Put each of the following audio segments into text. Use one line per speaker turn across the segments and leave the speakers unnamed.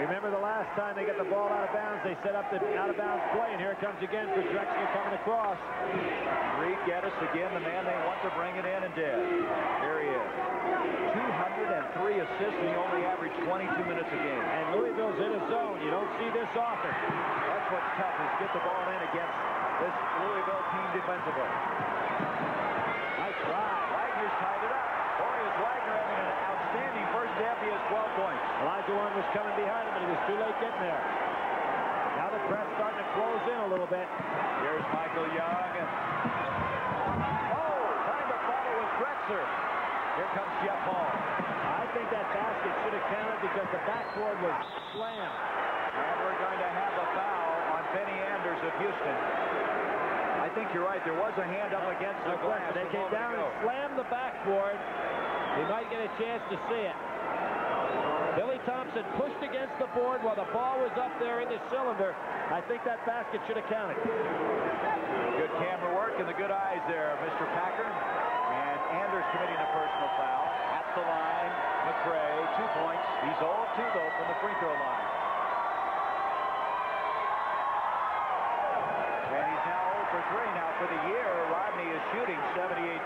Remember the last time they got the ball out of bounds, they set up the out-of-bounds play, and here it comes again for Drexler coming across.
Reed Geddes again, the man they want to bring it in, and did. Here he is. 203 assists, and he only averaged 22 minutes a game.
And Louisville's in a zone. You don't see this often.
That's what's tough, is get the ball in against this Louisville team defensively.
Nice try.
Wagner's tied it up. Boy, is Wagner having an outstanding first half. He has 12 points.
Elijah Warren was coming behind him, but he was too late getting there. Now the press starting to close in a little bit.
Here's Michael Young. Oh, time to follow with Drexler. Here comes Jeff Hall.
I think that basket should have counted because the backboard was slammed.
And we're going to have a foul on Benny Anders of Houston. I think you're right. There was a hand up against the glass.
They came down and slammed the backboard. He might get a chance to see it. Billy Thompson pushed against the board while the ball was up there in the cylinder. I think that basket should have counted.
Good camera work and the good eyes there, Mr. Packer. And Anders committing a personal foul. At the line, McRae, 2 points. He's 0-2, though, from the free throw line. And he's now 0 for 3. Now, for the year, Rodney is shooting 78%.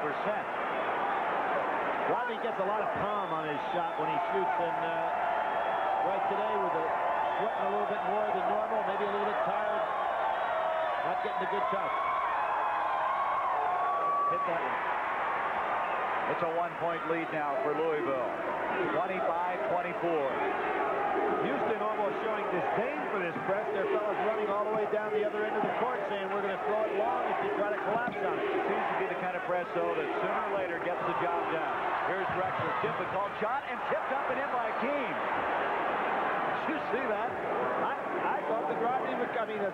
Rodney gets a lot of palm on his shot when he shoots, and right today with the sweating a little bit more than normal, maybe a little bit tired, not getting a good touch. Hit that one.
It's a 1-point lead now for Louisville. 25-24.
Houston almost showing disdain for this press. Their fellas running all the way down the other end of the court saying we're going to throw it long if you try to collapse on it.
It seems to be the kind of press, though, that sooner or later gets the job done. Here's Drexler. Difficult shot and tipped up and in by Keem. Did you see that?
I thought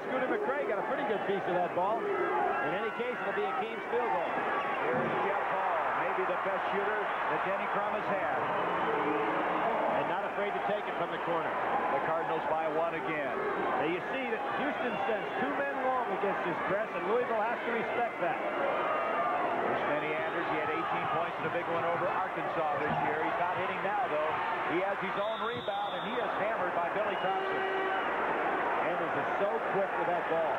Scooter McRae got a pretty good piece of that ball. In any case, it'll be a Keem's field goal.
Here's Jeff Hall, maybe the best shooter that Denny Crum has had.
And not afraid to take it from the corner.
The Cardinals by 1 again.
Now you see that Houston sends 2 men long against his press, and Louisville has to respect that.
Here's Benny Anders. He had 18 points in a big one over Arkansas this year. He's not hitting now, though. He has his own rebound, and he is hammered by Billy Thompson.
Anders is so quick with that ball.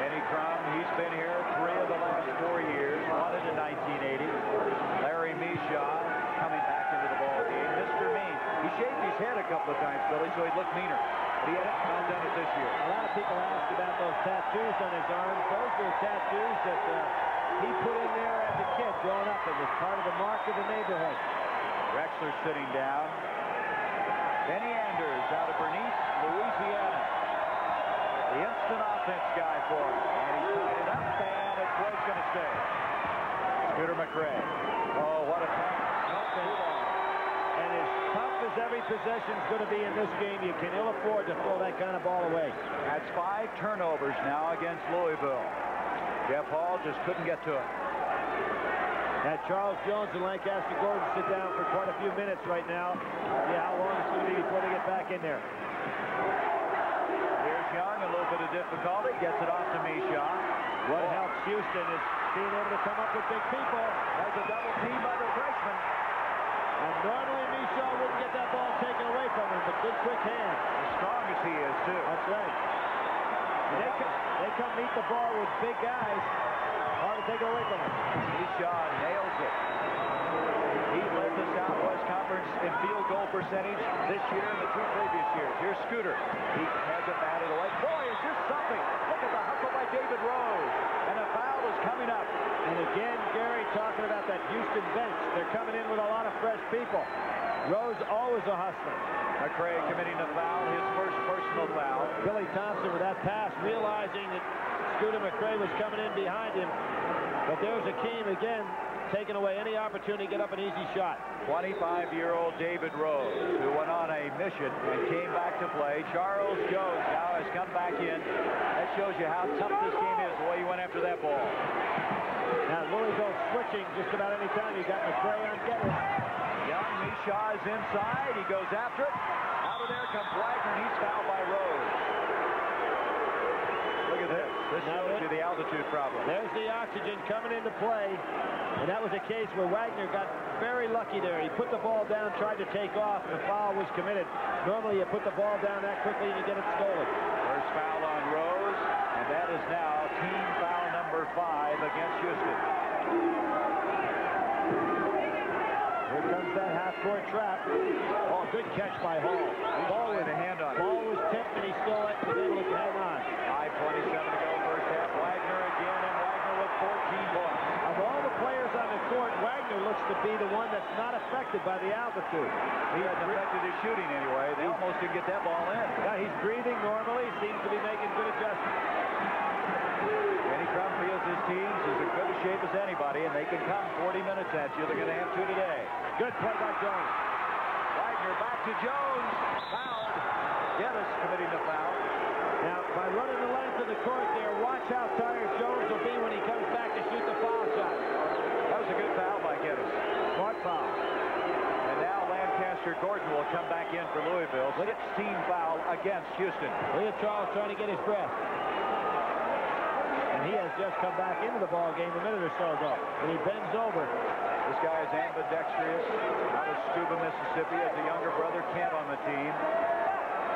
Denny Crum, he's been here 3 of the last 4 years, 1 in 1980. Larry Mishaw coming back into the ball game. Mr. Mean. He shaved his head a couple of times, Billy, so he'd look meaner. But he hasn't done it this year.
A lot of people asked about those tattoos on his arms. Those were tattoos that he put in there as a kid growing up. It was part of the mark of the neighborhood.
Drexler sitting down. Benny Anders out of Bernice, Louisiana. The instant offense guy for him. And he's tied it up, and it's where it's going to stay. Scooter McRae. Oh, what a tough.
And as tough as every possession is going to be in this game, you can ill afford to throw that kind of ball away.
That's 5 turnovers now against Louisville. Jeff Hall just couldn't get to it.
Now Charles Jones and Lancaster Gordon sit down for quite a few minutes right now. Yeah, how long it's going to be before they get back in there.
Here's Young, a little bit of difficulty, gets it off to Mishaw.
What helps Houston is being able to come up with big people.
There's a double team by the freshman.
And normally Mishaw wouldn't get that ball taken away from him, but good quick hand.
As strong as he is, too.
That's right. They come meet the ball with big guys. Hard to take it away from him.
Mishaw nails it. He led the Southwest Conference in field goal percentage this year and the 2 previous years. Here's Scooter. He has it batted away. Boy, is this something. Look at the hustle by David Rose. And a foul is coming up.
And again, Gary talking about that Houston bench. They're coming in with a lot of fresh people. Rose always a hustler.
McRae committing a foul, his first personal foul.
Billy Thompson with that pass, realizing that Scooter McRae was coming in behind him. But there's Akeem again, taking away any opportunity to get up an easy shot.
25-year-old David Rose, who went on a mission and came back to play. Charles Jones now has come back in. That shows you how tough this game is, the way he went after that ball.
Now Louisville switching just about any time. You got McRae on Geddes.
Young Mishaw is inside. He goes after it. Out of there comes Wagner, and he's fouled by Rose. Look at this. This shows you the altitude problem.
There's the oxygen coming into play. And that was a case where Wagner got very lucky there. He put the ball down, tried to take off, and the foul was committed. Normally, you put the ball down that quickly and you get it stolen.
First foul on Rose, and that is now team foul number 5 against Houston.
Here comes that half-court trap. Oh, good catch by Hall.
Ball with a hand on it.
Ball was tipped, and he still was able to hang on.
5:27 to go first half. Wagner again, and Wagner with 14 points.
Of all the players on the court, Wagner looks to be the one that's not affected by the altitude.
He hasn't affected his shooting anyway. They almost didn't get that ball in.
Yeah, he's breathing normally. Seems to be making good adjustments.
Kenny Crum feels his teams is as good a shape as anybody, and they can come 40 minutes at you. They're going to have 2 today.
Good play by Jones.
Wagner back to Jones. Fouled. Geddes committing the foul.
Now, by running the length of the court there, watch how tired Jones will be when he comes back to shoot the foul shot.
That was a good foul by Geddes.
Smart foul.
And now Lancaster Gordon will come back in for Louisville. 16 foul against Houston.
Look at Charles trying to get his breath. And he has just come back into the ball game a minute or so ago. And he bends over.
This guy is ambidextrous out of Stuba, Mississippi. Has a younger brother, Kent, on the team.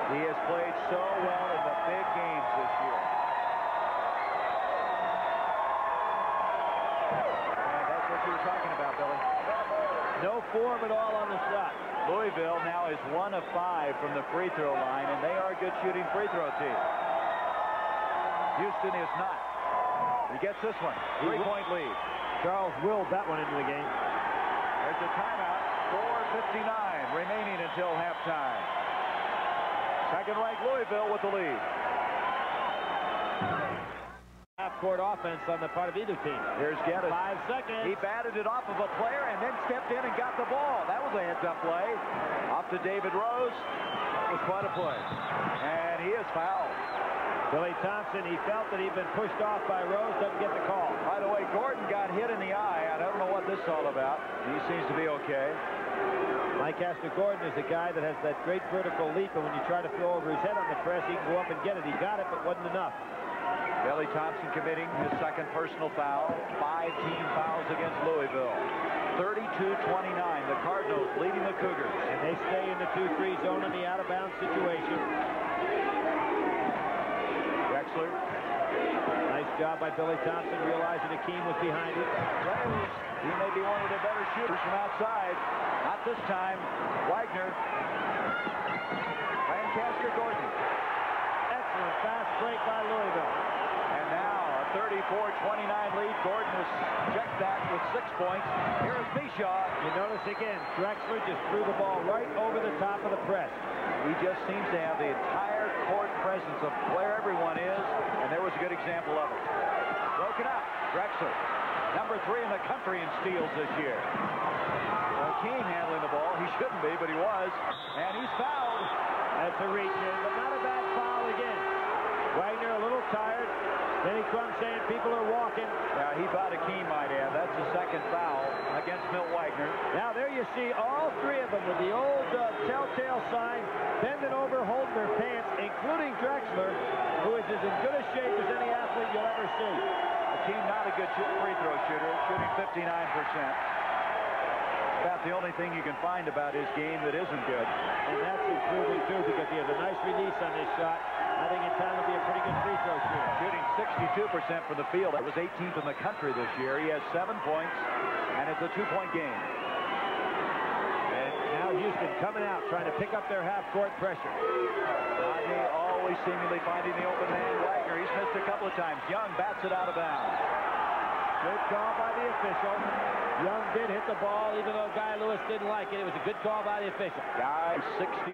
He has played so well in the big games this year. And that's what you were talking about, Billy.
No form at all on the shot.
Louisville now is 1 of 5 from the free throw line, and they are a good shooting free throw team. Houston is not. He gets this one. 3-point lead.
Charles willed that one into the game.
There's a timeout. 4:59 remaining until halftime. Second-ranked Louisville with the lead.
Half-court offense on the part of either team.
Here's Geddes.
5 seconds.
He batted it off of a player and then stepped in and got the ball. That was a heads-up play. Off to David Rose. That was quite a play. And he is fouled.
Billy Thompson, he felt that he'd been pushed off by Rose, doesn't get the call.
By the way, Gordon got hit in the eye. I don't know what this is all about. He seems to be okay.
Lancaster Gordon is a guy that has that great vertical leap, and when you try to throw over his head on the press, he can go up and get it. He got it, but wasn't enough.
Billy Thompson committing his second personal foul. 5 team fouls against Louisville. 32-29. The Cardinals leading the Cougars.
And they stay in the 2-3 zone in the out-of-bounds situation.
Drexler.
Nice job by Billy Thompson, realizing Akeem was behind him.
He may be one of the better shooters from outside. Not this time. Wagner. Lancaster Gordon.
Excellent fast break by Louisville.
And now a 34-29 lead. Gordon has checked that with 6 points. Here is Bishaw.
You notice again, Drexler just threw the ball right over the top of the press.
He just seems to have the entire court presence of where everyone is, and there was a good example of it. Broken up. Drexler, number 3 in the country in steals this year. Akeem handling the ball. He shouldn't be, but he was. And he's fouled.
That's a reach in, but not a bad foul again. Wagner a little tired. Kenny Crum saying people are walking.
Yeah, he thought Akeem might have. That's the second foul against Milt Wagner.
Now there you see all 3 of them with the old telltale sign, bending over, holding their pants, including Drexler, who is as in good a shape as any athlete you'll ever see.
Akeem not a good free throw shooter, shooting 59%. About the only thing you can find about his game that isn't good.
And that's improving too, because he has a nice release on this shot. I think in time will be a pretty good free throw shooter.
Shooting 62% from the field. That was 18th in the country this year. He has 7 points, and it's a 2-point game.
And now Houston coming out, trying to pick up their half-court pressure.
Rodney always seemingly finding the open man. Wagner, he's missed a couple of times. Young bats it out of bounds.
Good call by the official. Young did hit the ball, even though Guy Lewis didn't like it. It was a good call by the official.
Guy 60.